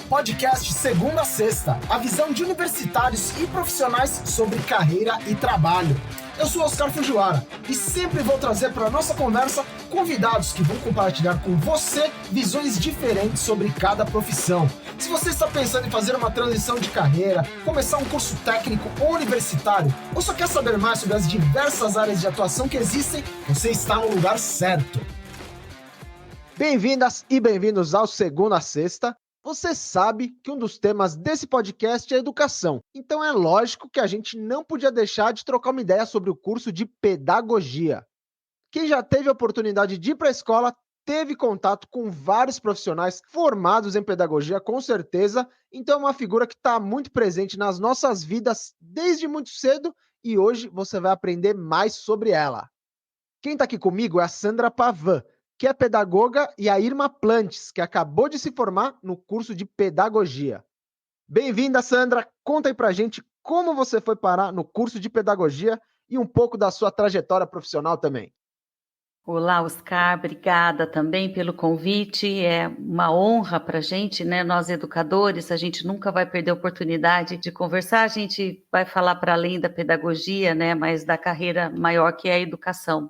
podcast Segunda a Sexta, a visão de universitários e profissionais sobre carreira e trabalho. Eu sou Oscar Fujiwara e sempre vou trazer para a nossa conversa convidados que vão compartilhar com você visões diferentes sobre cada profissão. Se você está pensando em fazer uma transição de carreira, começar um curso técnico ou universitário, ou só quer saber mais sobre as diversas áreas de atuação que existem, você está no lugar certo. Bem-vindas e bem-vindos ao Segunda a Sexta. Você sabe que um dos temas desse podcast é educação, então é lógico que a gente não podia deixar de trocar uma ideia sobre o curso de pedagogia. Quem já teve a oportunidade de ir para a escola teve contato com vários profissionais formados em pedagogia, com certeza, então é uma figura que está muito presente nas nossas vidas desde muito cedo e hoje você vai aprender mais sobre ela. Quem está aqui comigo é a Sandra Pavan, que é pedagoga, e a Irma Plantes, que acabou de se formar no curso de pedagogia. Bem-vinda, Sandra. Conta aí pra gente como você foi parar no curso de pedagogia e um pouco da sua trajetória profissional também. Olá, Oscar. Obrigada também pelo convite. É uma honra para a gente, né? Nós educadores, a gente nunca vai perder a oportunidade de conversar. A gente vai falar para além da pedagogia, né? Mas da carreira maior que é a educação.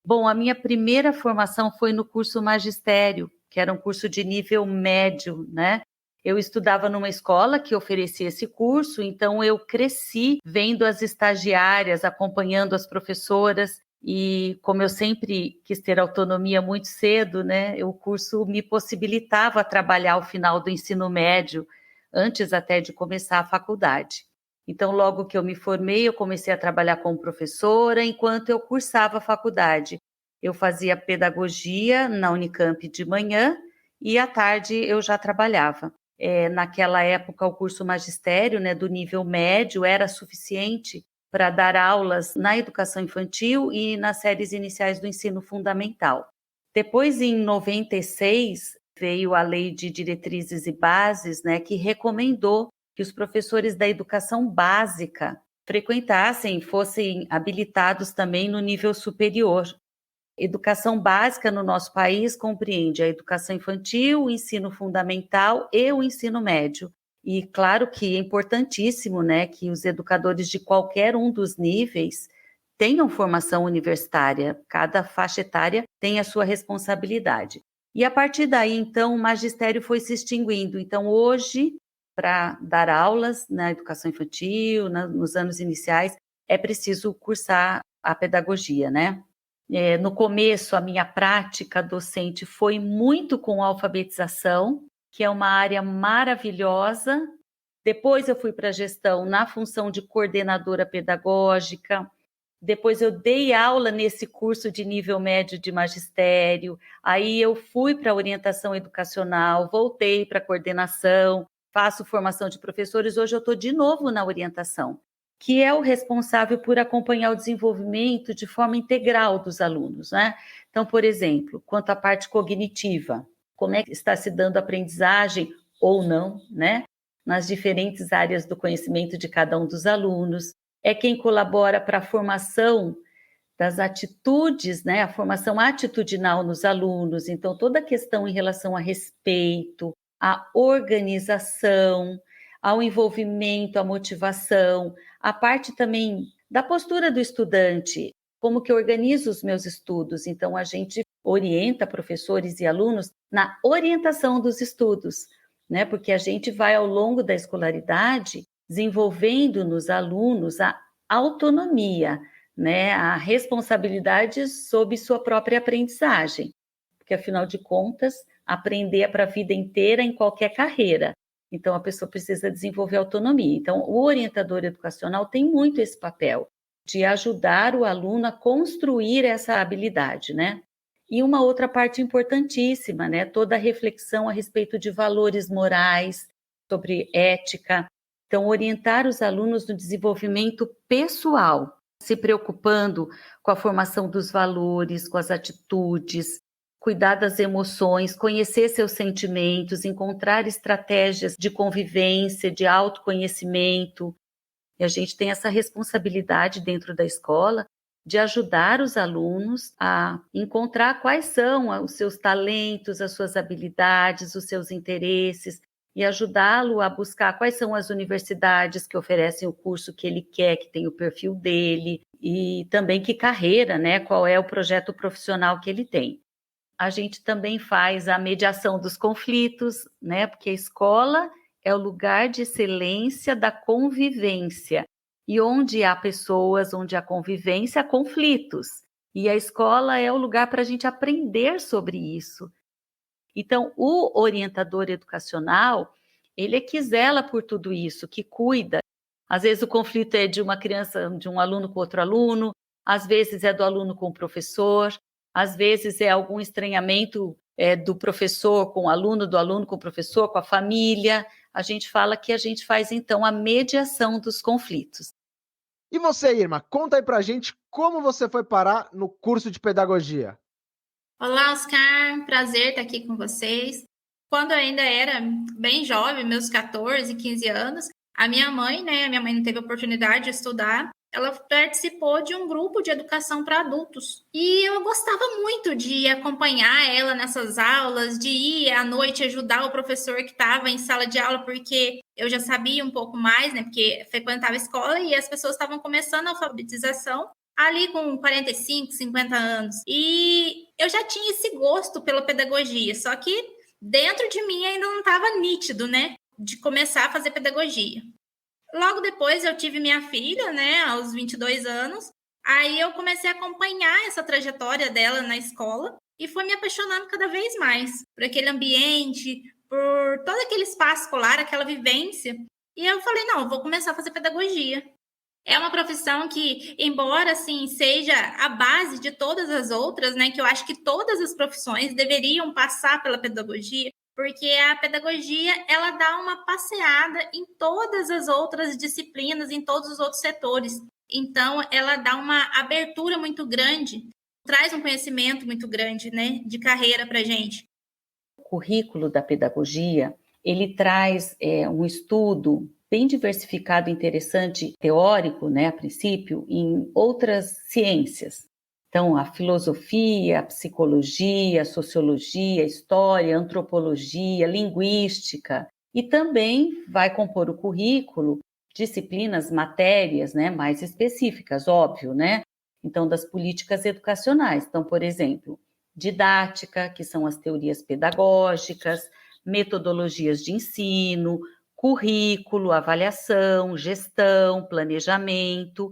Bom, a minha primeira formação foi no curso magistério, que era um curso de nível médio, né? Eu estudava numa escola que oferecia esse curso, então eu cresci vendo as estagiárias, acompanhando as professoras, e como eu sempre quis ter autonomia muito cedo, né? O curso me possibilitava trabalhar ao final do ensino médio, antes até de começar a faculdade. Então, logo que eu me formei, eu comecei a trabalhar como professora, enquanto eu cursava a faculdade. Eu fazia pedagogia na Unicamp de manhã e à tarde eu já trabalhava. Naquela época, o curso magistério, né, do nível médio era suficiente para dar aulas na educação infantil e nas séries iniciais do ensino fundamental. Depois, em 96, veio a Lei de Diretrizes e Bases, né, que recomendou que os professores da educação básica frequentassem, fossem habilitados também no nível superior. Educação básica no nosso país compreende a educação infantil, o ensino fundamental e o ensino médio. E claro que é importantíssimo, né, que os educadores de qualquer um dos níveis tenham formação universitária. Cada faixa etária tem a sua responsabilidade. E a partir daí, então, o magistério foi se extinguindo. Então, hoje, para dar aulas na educação infantil, nos anos iniciais, é preciso cursar a pedagogia, né? No começo, a minha prática docente foi muito com alfabetização, que é uma área maravilhosa. Depois eu fui para a gestão na função de coordenadora pedagógica. Depois eu dei aula nesse curso de nível médio de magistério. Aí eu fui para a orientação educacional, voltei para a coordenação, faço formação de professores. Hoje eu estou de novo na orientação, que é o responsável por acompanhar o desenvolvimento de forma integral dos alunos, né? Então, por exemplo, quanto à parte cognitiva, como é que está se dando a aprendizagem ou não, né? Nas diferentes áreas do conhecimento de cada um dos alunos. É quem colabora para a formação das atitudes, né? A formação atitudinal nos alunos. Então, toda a questão em relação a respeito, a organização, ao envolvimento, à motivação, a parte também da postura do estudante, como que eu organizo os meus estudos. Então, a gente orienta professores e alunos na orientação dos estudos, né? Porque a gente vai, ao longo da escolaridade, desenvolvendo nos alunos a autonomia, né? A responsabilidade sobre sua própria aprendizagem. Porque, afinal de contas, aprender é para a vida inteira em qualquer carreira. Então, a pessoa precisa desenvolver autonomia. Então, o orientador educacional tem muito esse papel de ajudar o aluno a construir essa habilidade, né? E uma outra parte importantíssima, né? Toda a reflexão a respeito de valores morais, sobre ética. Então, orientar os alunos no desenvolvimento pessoal, se preocupando com a formação dos valores, com as atitudes, cuidar das emoções, conhecer seus sentimentos, encontrar estratégias de convivência, de autoconhecimento. E a gente tem essa responsabilidade dentro da escola de ajudar os alunos a encontrar quais são os seus talentos, as suas habilidades, os seus interesses, e ajudá-lo a buscar quais são as universidades que oferecem o curso que ele quer, que tem o perfil dele, e também que carreira, né? Qual é o projeto profissional que ele tem. A gente também faz a mediação dos conflitos, né? Porque a escola é o lugar de excelência da convivência. E onde há pessoas, onde há convivência, há conflitos. E a escola é o lugar para a gente aprender sobre isso. Então, o orientador educacional, ele é que zela por tudo isso, que cuida. Às vezes o conflito é de uma criança, de um aluno com outro aluno, às vezes é do aluno com o professor, às vezes é algum estranhamento do professor com o aluno, do aluno com o professor, com a família. A gente fala que a gente faz, então, a mediação dos conflitos. E você, Irma, conta aí pra gente como você foi parar no curso de pedagogia. Olá, Oscar, prazer estar aqui com vocês. Quando eu ainda era bem jovem, meus 14, 15 anos, a minha mãe, né, minha mãe não teve oportunidade de estudar, ela participou de um grupo de educação para adultos. E eu gostava muito de acompanhar ela nessas aulas, de ir à noite ajudar o professor que estava em sala de aula, porque eu já sabia um pouco mais, né, porque frequentava a escola e as pessoas estavam começando a alfabetização ali com 45, 50 anos. E eu já tinha esse gosto pela pedagogia, só que dentro de mim ainda não estava nítido, né, de começar a fazer pedagogia. Logo depois eu tive minha filha, né, aos 22 anos, aí eu comecei a acompanhar essa trajetória dela na escola e fui me apaixonando cada vez mais por aquele ambiente, por todo aquele espaço escolar, aquela vivência. E eu falei, não, eu vou começar a fazer pedagogia. É uma profissão que, embora assim seja a base de todas as outras, né, que eu acho que todas as profissões deveriam passar pela pedagogia, porque a pedagogia ela dá uma passeada em todas as outras disciplinas, em todos os outros setores. Então, ela dá uma abertura muito grande, traz um conhecimento muito grande, né, de carreira para a gente. O currículo da pedagogia, ele traz um estudo bem diversificado, interessante, teórico, né, a princípio, em outras ciências. Então, a filosofia, a psicologia, a sociologia, a história, a antropologia, linguística, e também vai compor o currículo disciplinas, matérias, né, mais específicas, óbvio, né? Então, das políticas educacionais. Então, por exemplo, didática, que são as teorias pedagógicas, metodologias de ensino, currículo, avaliação, gestão, planejamento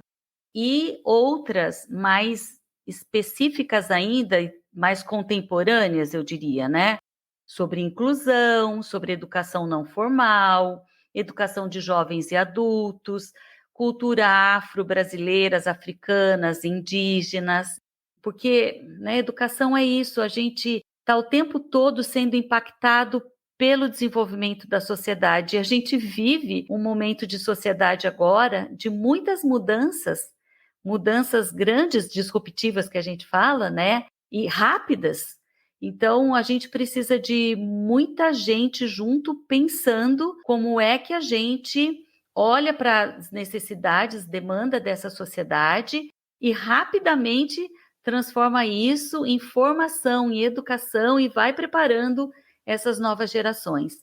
e outras mais específicas ainda, mais contemporâneas, eu diria, né? Sobre inclusão, sobre educação não formal, educação de jovens e adultos, cultura afro-brasileiras, africanas, indígenas, porque, né, educação é isso, a gente está o tempo todo sendo impactado pelo desenvolvimento da sociedade. E a gente vive um momento de sociedade agora de muitas mudanças grandes, disruptivas que a gente fala, né? E rápidas. Então, a gente precisa de muita gente junto pensando como é que a gente olha para as necessidades, demanda dessa sociedade e rapidamente transforma isso em formação, em educação e vai preparando essas novas gerações.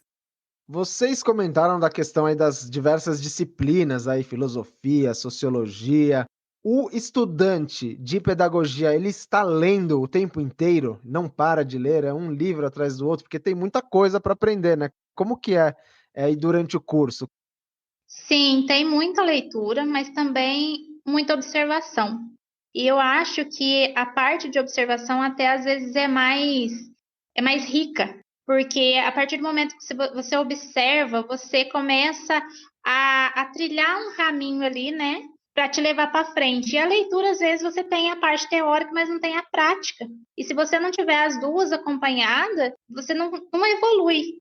Vocês comentaram da questão aí das diversas disciplinas aí, filosofia, sociologia. O estudante de pedagogia, ele está lendo o tempo inteiro? Não para de ler? É um livro atrás do outro? Porque tem muita coisa para aprender, né? Como que é aí durante o curso? Sim, tem muita leitura, mas também muita observação. E eu acho que a parte de observação até às vezes é mais rica, porque a partir do momento que você observa, você começa a trilhar um caminho ali, né, para te levar para frente. E a leitura, às vezes, você tem a parte teórica, mas não tem a prática. E se você não tiver as duas acompanhadas, você não evolui.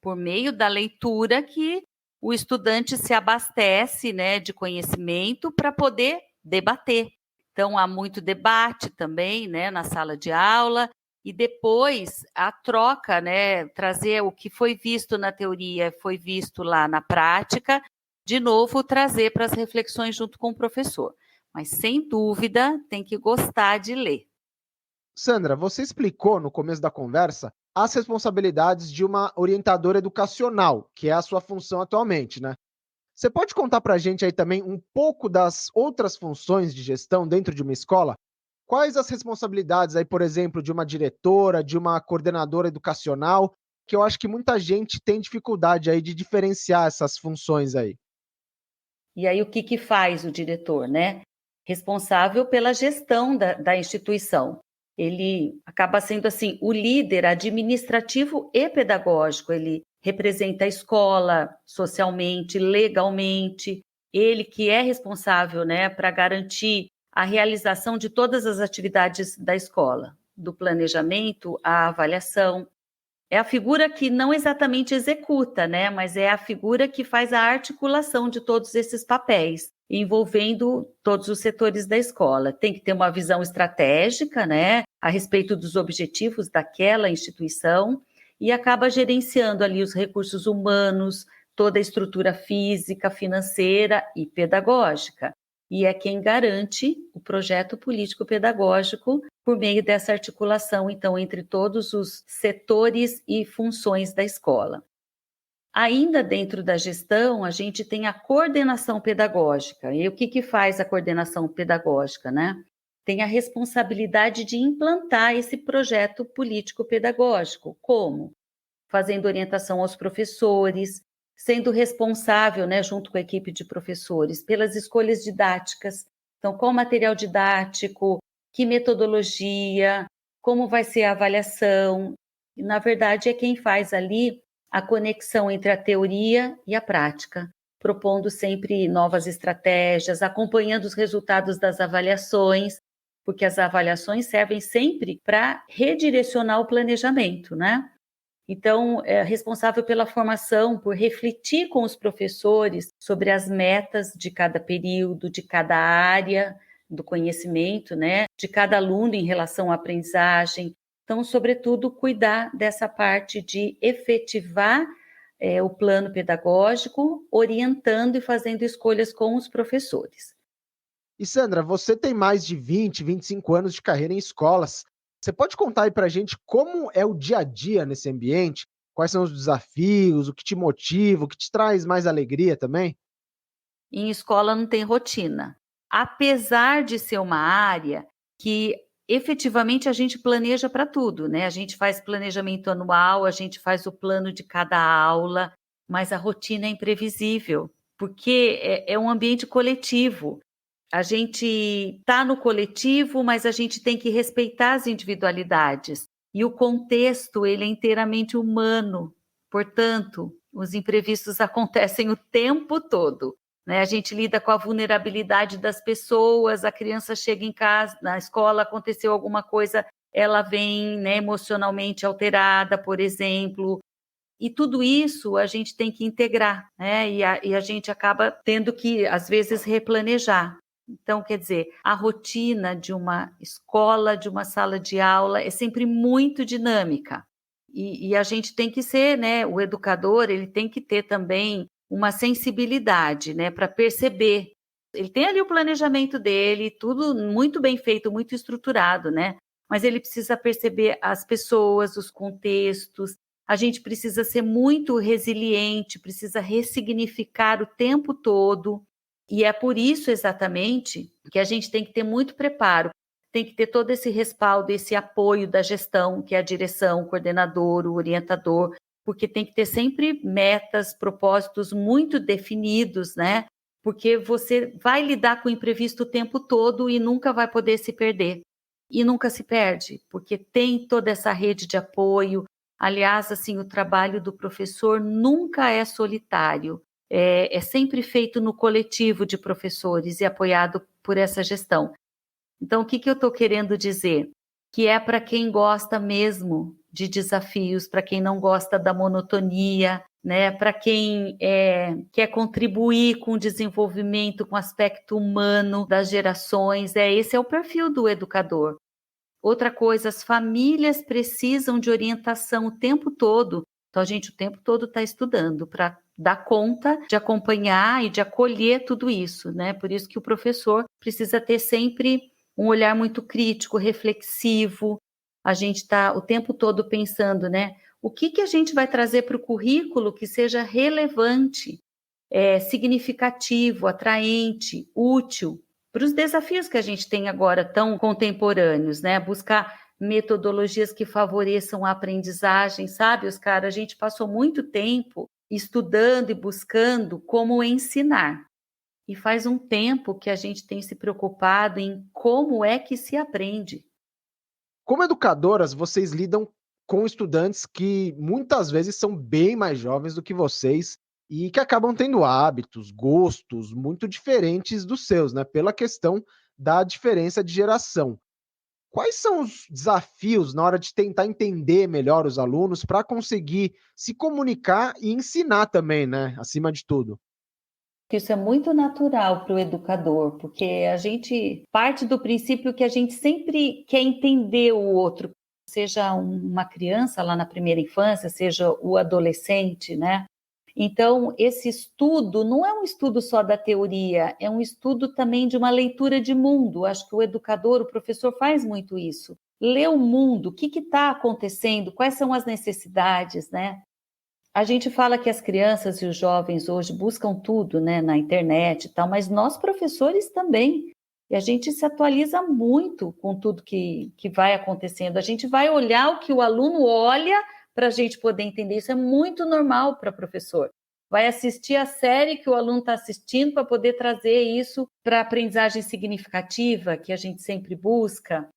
Por meio da leitura que o estudante se abastece, né, de conhecimento para poder debater. Então, há muito debate também, né, na sala de aula, e depois a troca, né, trazer o que foi visto na teoria, foi visto lá na prática, de novo trazer para as reflexões junto com o professor. Mas, sem dúvida, tem que gostar de ler. Sandra, você explicou no começo da conversa as responsabilidades de uma orientadora educacional, que é a sua função atualmente, né? Você pode contar para a gente aí também um pouco das outras funções de gestão dentro de uma escola? Quais as responsabilidades aí, por exemplo, de uma diretora, de uma coordenadora educacional, que eu acho que muita gente tem dificuldade aí de diferenciar essas funções aí. E aí, o que que faz o diretor, né? Responsável pela gestão da instituição. Ele acaba sendo, assim, o líder administrativo e pedagógico. Ele representa a escola socialmente, legalmente. Ele que é responsável, né, para garantir a realização de todas as atividades da escola, do planejamento à avaliação. É a figura que não exatamente executa, né, mas é a figura que faz a articulação de todos esses papéis, envolvendo todos os setores da escola. Tem que ter uma visão estratégica, né, a respeito dos objetivos daquela instituição e acaba gerenciando ali os recursos humanos, toda a estrutura física, financeira e pedagógica. E é quem garante o projeto político-pedagógico por meio dessa articulação, então, entre todos os setores e funções da escola. Ainda dentro da gestão, a gente tem a coordenação pedagógica. E o que que faz a coordenação pedagógica, né? Tem a responsabilidade de implantar esse projeto político-pedagógico. Como? Fazendo orientação aos professores, sendo responsável, né, junto com a equipe de professores, pelas escolhas didáticas. Então, qual material didático, que metodologia, como vai ser a avaliação. E, na verdade, é quem faz ali a conexão entre a teoria e a prática, propondo sempre novas estratégias, acompanhando os resultados das avaliações, porque as avaliações servem sempre para redirecionar o planejamento, né? Então, é responsável pela formação, por refletir com os professores sobre as metas de cada período, de cada área do conhecimento, né? De cada aluno em relação à aprendizagem. Então, sobretudo, cuidar dessa parte de efetivar o plano pedagógico, orientando e fazendo escolhas com os professores. E Sandra, você tem mais de 20, 25 anos de carreira em escolas. Você pode contar aí pra gente como é o dia a dia nesse ambiente? Quais são os desafios, o que te motiva, o que te traz mais alegria também? Em escola não tem rotina. Apesar de ser uma área que efetivamente a gente planeja para tudo, né? A gente faz planejamento anual, a gente faz o plano de cada aula, mas a rotina é imprevisível, porque é um ambiente coletivo. A gente está no coletivo, mas a gente tem que respeitar as individualidades. E o contexto, ele é inteiramente humano. Portanto, os imprevistos acontecem o tempo todo, né? A gente lida com a vulnerabilidade das pessoas, a criança chega em casa, na escola aconteceu alguma coisa, ela vem, né, emocionalmente alterada, por exemplo, e tudo isso a gente tem que integrar, né? E a gente acaba tendo que, às vezes, replanejar. Então, quer dizer, a rotina de uma escola, de uma sala de aula, é sempre muito dinâmica. E a gente tem que ser, né? O educador, ele tem que ter também uma sensibilidade, né? Para perceber. Ele tem ali o planejamento dele, tudo muito bem feito, muito estruturado, né? Mas ele precisa perceber as pessoas, os contextos. A gente precisa ser muito resiliente, precisa ressignificar o tempo todo. E é por isso exatamente que a gente tem que ter muito preparo, tem que ter todo esse respaldo, esse apoio da gestão, que é a direção, o coordenador, o orientador, porque tem que ter sempre metas, propósitos muito definidos, né? Porque você vai lidar com o imprevisto o tempo todo e nunca vai poder se perder. E nunca se perde, porque tem toda essa rede de apoio. Aliás, assim, o trabalho do professor nunca é solitário. É sempre feito no coletivo de professores e apoiado por essa gestão. Então, o que eu estou querendo dizer? Que é para quem gosta mesmo de desafios, para quem não gosta da monotonia, né? Para quem quer contribuir com o desenvolvimento, com o aspecto humano das gerações. Esse é o perfil do educador. Outra coisa, as famílias precisam de orientação o tempo todo. Então, a gente o tempo todo está estudando para dar conta de acompanhar e de acolher tudo isso, né? Por isso que o professor precisa ter sempre um olhar muito crítico, reflexivo, a gente está o tempo todo pensando, né? O que a gente vai trazer para o currículo que seja relevante, significativo, atraente, útil para os desafios que a gente tem agora tão contemporâneos, né? Buscar metodologias que favoreçam a aprendizagem, sabe, Oscar? A gente passou muito tempo estudando e buscando como ensinar. E faz um tempo que a gente tem se preocupado em como é que se aprende. Como educadoras, vocês lidam com estudantes que muitas vezes são bem mais jovens do que vocês e que acabam tendo hábitos, gostos muito diferentes dos seus, né? Pela questão da diferença de geração. Quais são os desafios na hora de tentar entender melhor os alunos para conseguir se comunicar e ensinar também, né? Acima de tudo. Isso é muito natural para o educador, porque a gente parte do princípio que a gente sempre quer entender o outro, seja uma criança lá na primeira infância, seja o adolescente, né? Então, esse estudo não é um estudo só da teoria, é um estudo também de uma leitura de mundo. Acho que o educador, o professor faz muito isso. Lê o mundo, o que está acontecendo, quais são as necessidades, né? A gente fala que as crianças e os jovens hoje buscam tudo, né, na internet e tal, mas nós professores também. E a gente se atualiza muito com tudo que vai acontecendo. A gente vai olhar o que o aluno olha para a gente poder entender. Isso é muito normal para professor. Vai assistir a série que o aluno está assistindo para poder trazer isso para a aprendizagem significativa que a gente sempre busca.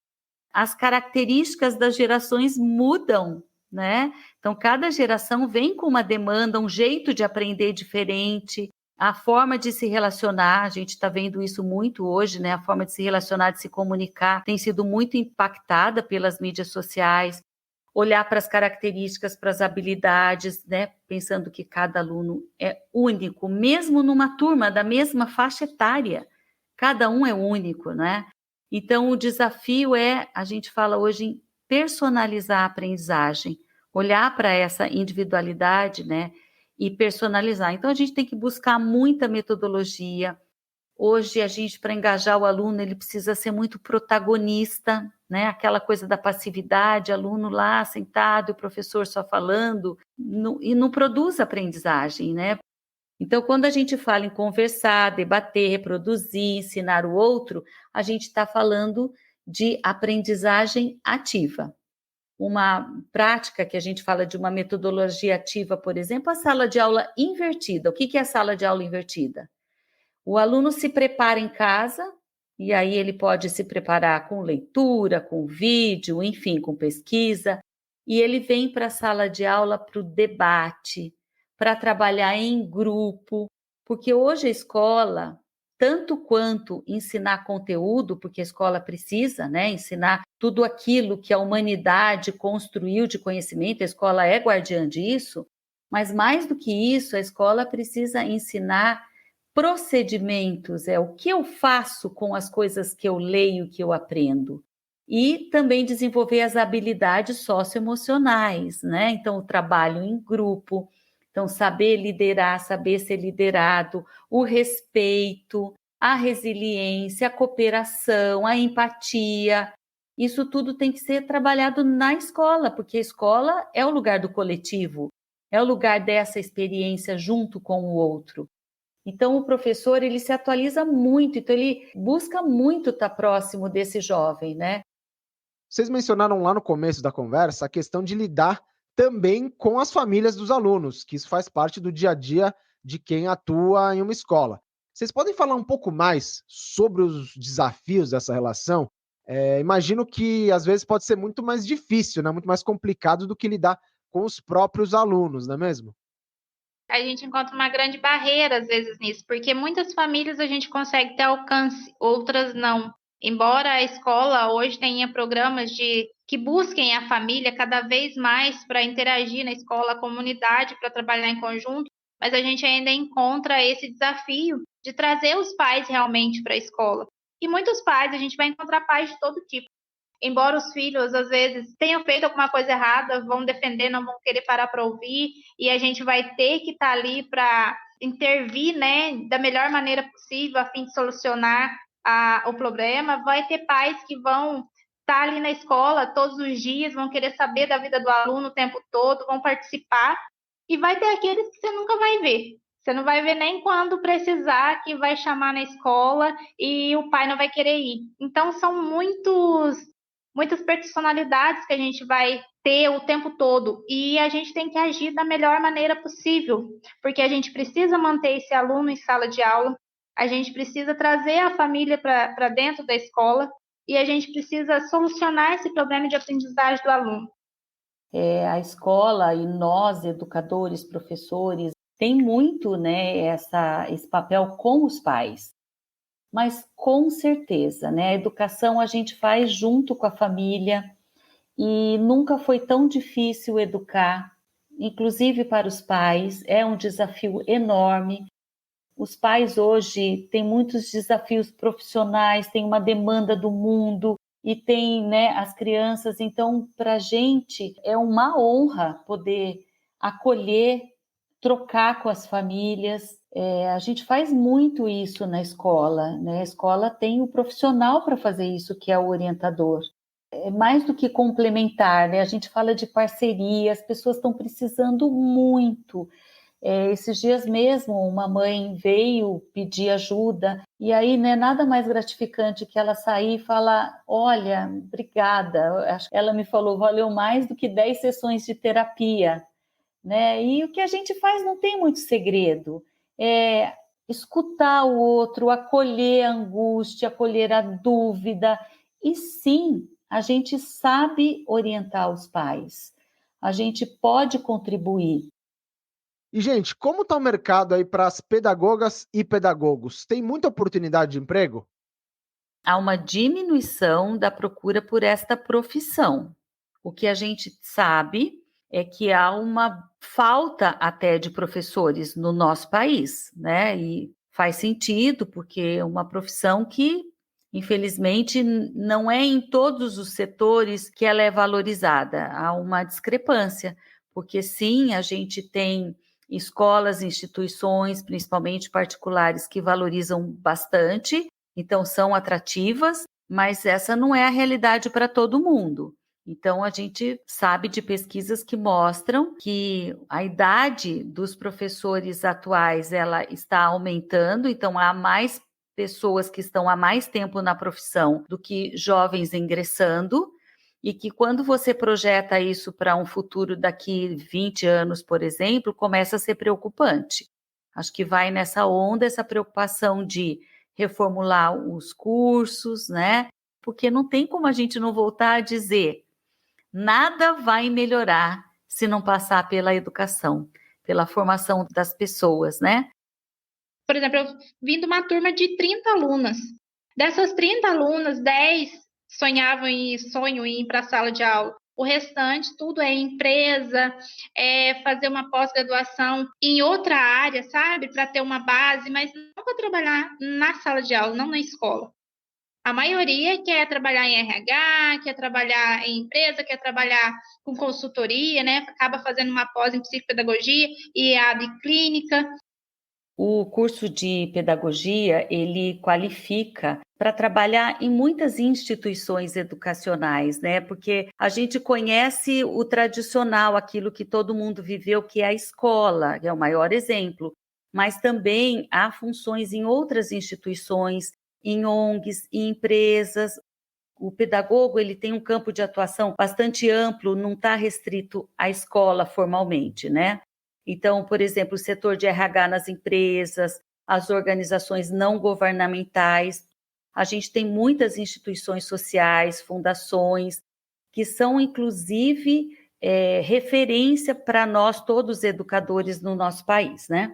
As características das gerações mudam, né? Então, cada geração vem com uma demanda, um jeito de aprender diferente, a forma de se relacionar, a gente está vendo isso muito hoje, né? A forma de se relacionar, de se comunicar, tem sido muito impactada pelas mídias sociais. Olhar para as características, para as habilidades, né? Pensando que cada aluno é único, mesmo numa turma da mesma faixa etária, cada um é único, né? Então, o desafio a gente fala hoje em personalizar a aprendizagem, olhar para essa individualidade, né, e personalizar. Então, a gente tem que buscar muita metodologia. Hoje, a gente, para engajar o aluno, ele precisa ser muito protagonista, né, aquela coisa da passividade, aluno lá sentado, o professor só falando, e não produz aprendizagem, né? Então, quando a gente fala em conversar, debater, reproduzir, ensinar o outro, a gente está falando de aprendizagem ativa. Uma prática que a gente fala de uma metodologia ativa, por exemplo, a sala de aula invertida. O que é a sala de aula invertida? O aluno se prepara em casa, e aí ele pode se preparar com leitura, com vídeo, enfim, com pesquisa, e ele vem para a sala de aula para o debate, para trabalhar em grupo, porque hoje a escola, tanto quanto ensinar conteúdo, porque a escola precisa, né, ensinar tudo aquilo que a humanidade construiu de conhecimento, a escola é guardiã disso, mas mais do que isso, a escola precisa ensinar procedimentos, o que eu faço com as coisas que eu leio, que eu aprendo. E também desenvolver as habilidades socioemocionais, né? Então, o trabalho em grupo, então, saber liderar, saber ser liderado, o respeito, a resiliência, a cooperação, a empatia. Isso tudo tem que ser trabalhado na escola, porque a escola é o lugar do coletivo, é o lugar dessa experiência junto com o outro. Então, o professor, ele se atualiza muito, então ele busca muito estar próximo desse jovem, né? Vocês mencionaram lá no começo da conversa a questão de lidar também com as famílias dos alunos, que isso faz parte do dia a dia de quem atua em uma escola. Vocês podem falar um pouco mais sobre os desafios dessa relação? Imagino que às vezes pode ser muito mais difícil, né? Muito mais complicado do que lidar com os próprios alunos, não é mesmo? A gente encontra uma grande barreira, às vezes, nisso, porque muitas famílias a gente consegue ter alcance, outras não. Embora a escola hoje tenha programas que busquem a família cada vez mais para interagir na escola, a comunidade, para trabalhar em conjunto, mas a gente ainda encontra esse desafio de trazer os pais realmente para a escola. E muitos pais, a gente vai encontrar pais de todo tipo. Embora os filhos, às vezes, tenham feito alguma coisa errada, vão defender, não vão querer parar para ouvir, e a gente vai ter que estar ali para intervir, né, da melhor maneira possível, a fim de solucionar o problema. Vai ter pais que vão estar ali na escola todos os dias, vão querer saber da vida do aluno o tempo todo, vão participar, e vai ter aqueles que você nunca vai ver. Você não vai ver nem quando precisar, que vai chamar na escola e o pai não vai querer ir. Então, são muitas personalidades que a gente vai ter o tempo todo, e a gente tem que agir da melhor maneira possível, porque a gente precisa manter esse aluno em sala de aula, a gente precisa trazer a família para dentro da escola, e a gente precisa solucionar esse problema de aprendizagem do aluno. A escola e nós, educadores, professores, tem muito, né, esse papel com os pais. Mas com certeza, né, a educação a gente faz junto com a família, e nunca foi tão difícil educar, inclusive para os pais, é um desafio enorme. Os pais hoje têm muitos desafios profissionais, têm uma demanda do mundo e tem, né, as crianças. Então, para a gente é uma honra poder acolher, trocar com as famílias. A gente faz muito isso na escola, né? A escola tem o profissional para fazer isso, que é o orientador. É mais do que complementar, né? A gente fala de parceria, as pessoas estão precisando muito. Esses dias mesmo, uma mãe veio pedir ajuda, e aí, né, nada mais gratificante que ela sair e falar: olha, obrigada. Ela me falou, valeu mais do que 10 sessões de terapia, né? E o que a gente faz não tem muito segredo. É escutar o outro, acolher a angústia, acolher a dúvida, e sim, a gente sabe orientar os pais, a gente pode contribuir. E, gente, como está o mercado aí para as pedagogas e pedagogos? Tem muita oportunidade de emprego? Há uma diminuição da procura por esta profissão. O que a gente sabe é que há uma falta até de professores no nosso país, né? E faz sentido, porque é uma profissão que, infelizmente, não é em todos os setores que ela é valorizada. Há uma discrepância, porque sim, a gente tem escolas, instituições, principalmente particulares, que valorizam bastante, então são atrativas, mas essa não é a realidade para todo mundo. Então, a gente sabe de pesquisas que mostram que a idade dos professores atuais ela está aumentando, então há mais pessoas que estão há mais tempo na profissão do que jovens ingressando, e que quando você projeta isso para um futuro daqui 20 anos, por exemplo, começa a ser preocupante. Acho que vai nessa onda essa preocupação de reformular os cursos, né? Porque não tem como a gente não voltar a dizer: nada vai melhorar se não passar pela educação, pela formação das pessoas, né? Por exemplo, eu vim de uma turma de 30 alunas. Dessas 30 alunas, 10 sonham em ir para a sala de aula. O restante, tudo é empresa, é fazer uma pós-graduação em outra área, sabe? Para ter uma base, mas não para trabalhar na sala de aula, não na escola. A maioria quer trabalhar em RH, quer trabalhar em empresa, quer trabalhar com consultoria, né? Acaba fazendo uma pós em psicopedagogia e abre clínica. O curso de pedagogia, ele qualifica para trabalhar em muitas instituições educacionais, né? Porque a gente conhece o tradicional, aquilo que todo mundo viveu, que é a escola, que é o maior exemplo. Mas também há funções em outras instituições, em ONGs, em empresas. O pedagogo ele tem um campo de atuação bastante amplo, não está restrito à escola formalmente, né? Então, por exemplo, o setor de RH nas empresas, as organizações não governamentais, a gente tem muitas instituições sociais, fundações, que são, inclusive, referência para nós, todos educadores no nosso país, né?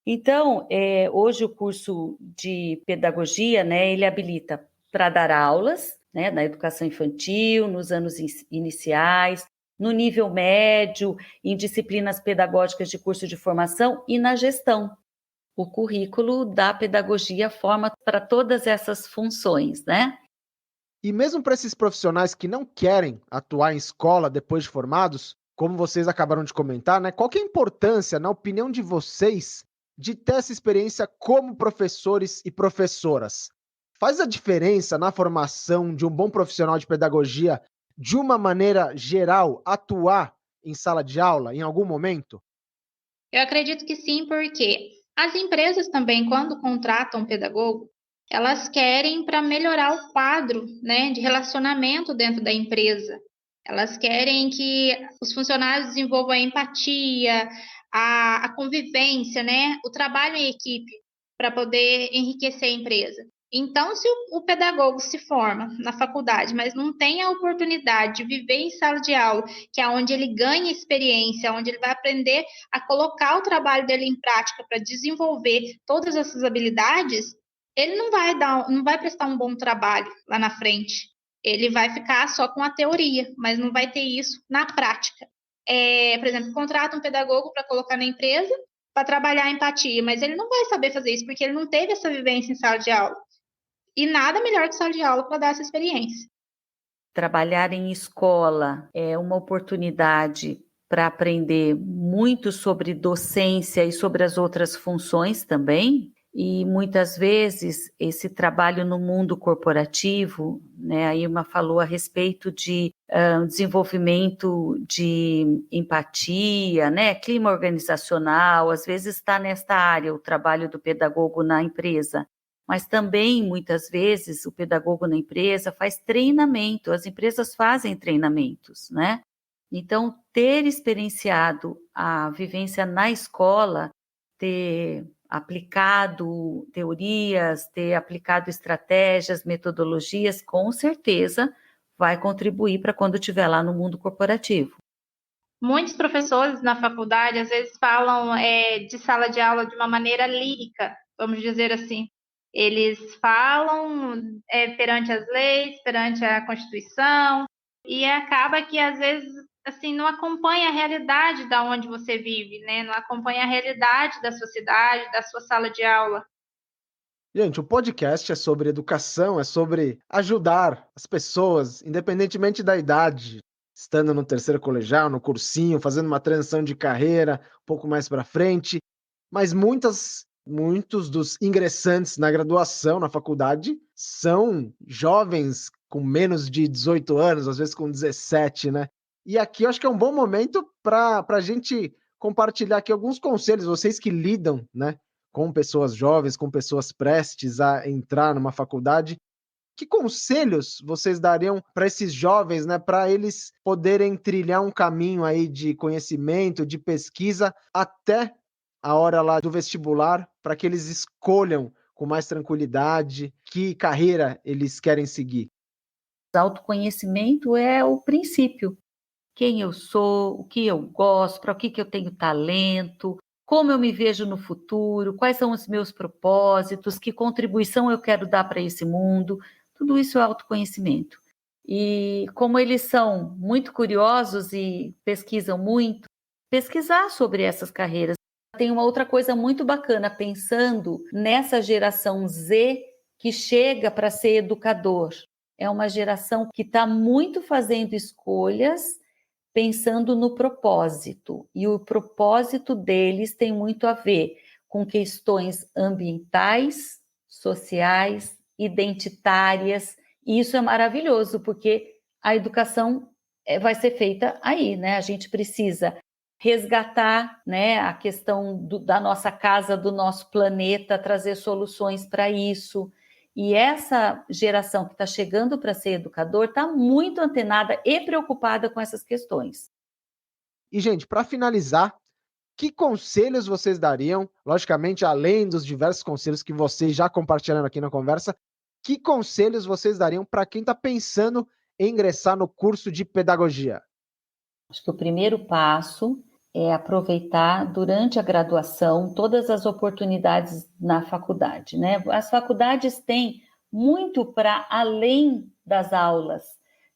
Então, hoje o curso de pedagogia, né, ele habilita para dar aulas, né, na educação infantil, nos anos iniciais, no nível médio, em disciplinas pedagógicas de curso de formação e na gestão. O currículo da pedagogia forma para todas essas funções, né? E mesmo para esses profissionais que não querem atuar em escola depois de formados, como vocês acabaram de comentar, né? Qual que é a importância, na opinião de vocês, de ter essa experiência como professores e professoras? faz a diferença na formação de um bom profissional de pedagogia, de uma maneira geral, atuar em sala de aula em algum momento? Eu acredito que sim, porque as empresas também, quando contratam um pedagogo, elas querem para melhorar o quadro, né, de relacionamento dentro da empresa. Elas querem que os funcionários desenvolvam a empatia, a convivência, né, o trabalho em equipe para poder enriquecer a empresa. Então, se o pedagogo se forma na faculdade, mas não tem a oportunidade de viver em sala de aula, que é onde ele ganha experiência, onde ele vai aprender a colocar o trabalho dele em prática para desenvolver todas essas habilidades, ele não vai prestar um bom trabalho lá na frente. Ele vai ficar só com a teoria, mas não vai ter isso na prática. Por exemplo, contrata um pedagogo para colocar na empresa para trabalhar a empatia, mas ele não vai saber fazer isso porque ele não teve essa vivência em sala de aula. E nada melhor que sala de aula para dar essa experiência. Trabalhar em escola é uma oportunidade para aprender muito sobre docência e sobre as outras funções também. E muitas vezes esse trabalho no mundo corporativo, né, a Irma falou a respeito de desenvolvimento de empatia, né, clima organizacional, às vezes está nesta área o trabalho do pedagogo na empresa. Mas também, muitas vezes, o pedagogo na empresa faz treinamento, as empresas fazem treinamentos, né? Então, ter experienciado a vivência na escola, ter aplicado teorias, ter aplicado estratégias, metodologias, com certeza vai contribuir para quando estiver lá no mundo corporativo. Muitos professores na faculdade, às vezes, falam de sala de aula de uma maneira lírica, vamos dizer assim. Eles falam perante as leis, perante a Constituição, e acaba que, às vezes, assim, não acompanha a realidade da onde você vive, né? Não acompanha a realidade da sua cidade, da sua sala de aula. Gente, o podcast é sobre educação, é sobre ajudar as pessoas, independentemente da idade, estando no terceiro colegial, no cursinho, fazendo uma transição de carreira, um pouco mais para frente, mas muitos dos ingressantes na graduação, na faculdade, são jovens com menos de 18 anos, às vezes com 17, né? E aqui eu acho que é um bom momento para a gente compartilhar aqui alguns conselhos, vocês que lidam, né, com pessoas jovens, com pessoas prestes a entrar numa faculdade. Que conselhos vocês dariam para esses jovens, né, para eles poderem trilhar um caminho aí de conhecimento, de pesquisa, até a hora lá do vestibular, para que eles escolham com mais tranquilidade que carreira eles querem seguir? Autoconhecimento é o princípio. Quem eu sou, o que eu gosto, para o que eu tenho talento, como eu me vejo no futuro, quais são os meus propósitos, que contribuição eu quero dar para esse mundo. Tudo isso é autoconhecimento. E como eles são muito curiosos e pesquisam muito, pesquisar sobre essas carreiras. Tem uma outra coisa muito bacana, pensando nessa geração Z que chega para ser educador. É uma geração que está muito fazendo escolhas pensando no propósito, e o propósito deles tem muito a ver com questões ambientais, sociais, identitárias, e isso é maravilhoso, porque a educação vai ser feita aí, né? A gente precisa resgatar, né, a questão da nossa casa, do nosso planeta, trazer soluções para isso. E essa geração que está chegando para ser educador está muito antenada e preocupada com essas questões. E, gente, para finalizar, que conselhos vocês dariam, logicamente, além dos diversos conselhos que vocês já compartilharam aqui na conversa, que conselhos vocês dariam para quem está pensando em ingressar no curso de pedagogia? Acho que o primeiro passo é aproveitar durante a graduação todas as oportunidades na faculdade, né? As faculdades têm muito para além das aulas.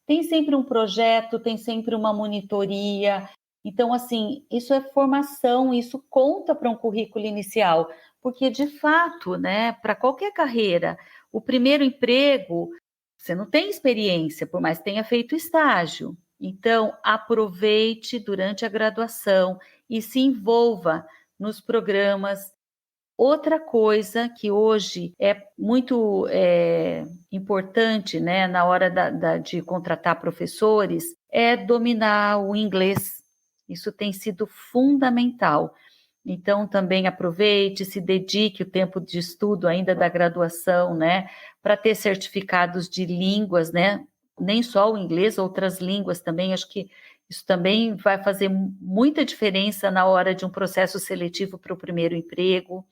Tem sempre um projeto, tem sempre uma monitoria. Então, assim, isso é formação, isso conta para um currículo inicial, porque, de fato, né, para qualquer carreira, o primeiro emprego, você não tem experiência, por mais que tenha feito estágio. Então, aproveite durante a graduação e se envolva nos programas. Outra coisa que hoje é muito importante, né, na hora de contratar professores, é dominar o inglês. Isso tem sido fundamental. Então, também aproveite, se dedique o tempo de estudo ainda da graduação, né, para ter certificados de línguas, né, nem só o inglês, outras línguas também. Acho que isso também vai fazer muita diferença na hora de um processo seletivo para o primeiro emprego.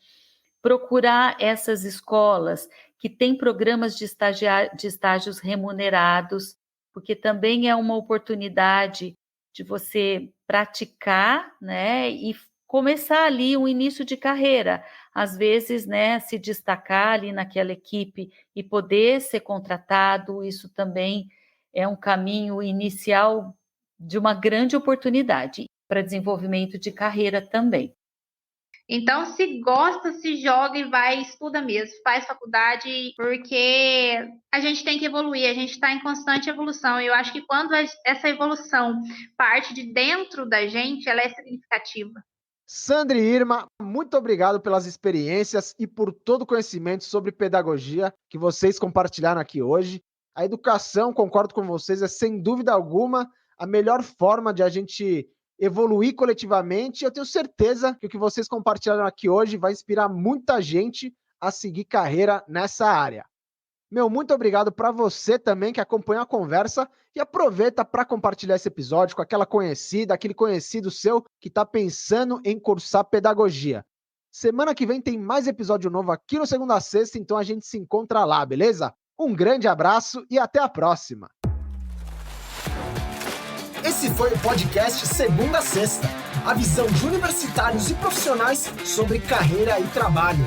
Procurar essas escolas que têm programas de estágios remunerados, porque também é uma oportunidade de você praticar, né, e começar ali um início de carreira. Às vezes, né, se destacar ali naquela equipe e poder ser contratado, isso também é um caminho inicial de uma grande oportunidade para desenvolvimento de carreira também. Então, se gosta, se joga e vai, estuda mesmo, faz faculdade, porque a gente tem que evoluir, a gente está em constante evolução. E eu acho que quando essa evolução parte de dentro da gente, ela é significativa. Sandra e Irma, muito obrigado pelas experiências e por todo o conhecimento sobre pedagogia que vocês compartilharam aqui hoje. A educação, concordo com vocês, é sem dúvida alguma a melhor forma de a gente evoluir coletivamente. Eu tenho certeza que o que vocês compartilharam aqui hoje vai inspirar muita gente a seguir carreira nessa área. Muito obrigado para você também que acompanhou a conversa e aproveita para compartilhar esse episódio com aquela conhecida, aquele conhecido seu que está pensando em cursar pedagogia. Semana que vem tem mais episódio novo aqui no Segunda a Sexta, então a gente se encontra lá, beleza? Um grande abraço e até a próxima! Esse foi o podcast Segunda a Sexta, a visão de universitários e profissionais sobre carreira e trabalho.